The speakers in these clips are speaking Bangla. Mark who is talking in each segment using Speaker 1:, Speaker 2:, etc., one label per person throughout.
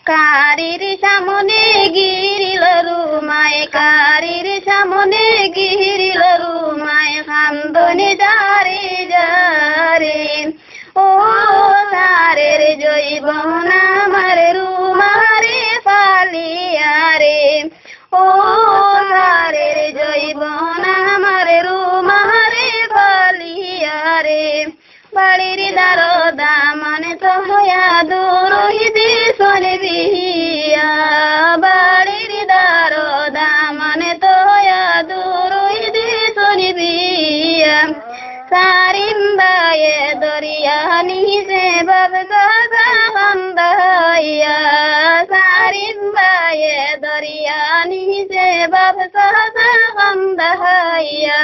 Speaker 1: কারির সামনে গিরিল রুমায় কারির সামনে গিরিল রুমায় খান্দনি যারে যারে ও সারের জৈবন আমার রুমারে পালিয়ারে ও সারের জৈবন আমার রুমারে পালিয়ারে বাড়ির দারদা মানে তো হয়া দূর হইতে সরে বিয়া বাড়ির দারদা মানে তো হয়া দূর হইতে সরে বিয়া সারিম বায়ে দরিয়া নিচে বাব গাছা বান্ধাইয়া সারিম বায়ে দরিয়া নিচে বাব গাছা বান্ধাইয়া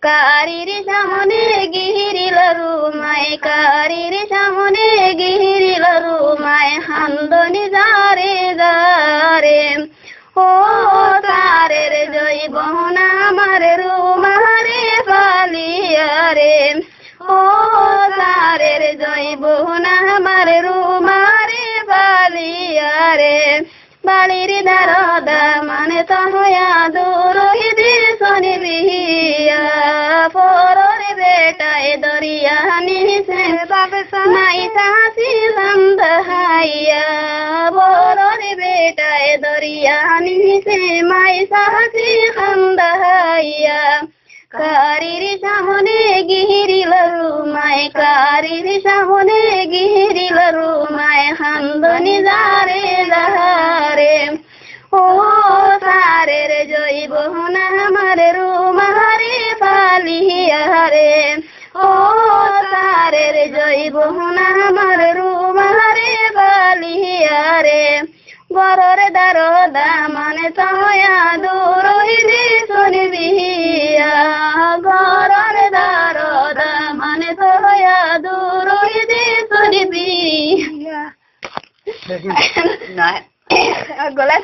Speaker 1: কারির সামনে গিরিল রুমায় কারির সামনে গিরিল রুমায় হান্দনি যারে যারে ও তারের জৈবন আমার রুমারে পালিয়ারে ও তারের জৈবন আমার রুমারে পালিয়ারে বাড়ির দারদা মানে তো হয়া দূর হইতে শনি বিয়া পরর বেটায় দরিয়া নিছে মাই সাহসি লন্দাইয়া পরর বেটায় দরিয়া নিছে মাই সাহসি লন্দাইয়া কারির সামনে গিরিল রুমায় কারির সামনে গিরিল রুমায় হান্দনি যারে যারে ও সারের জৈবন আমার রুমারে পালিয়ারে ও সারের জৈবন আমার রুমারে পালিয়ারে বরর দারদা মানে তয়া দূর হইতে শুনবিয়া ঘরর দারদা মানে তয়া দূর হইতে শুনবি না গলা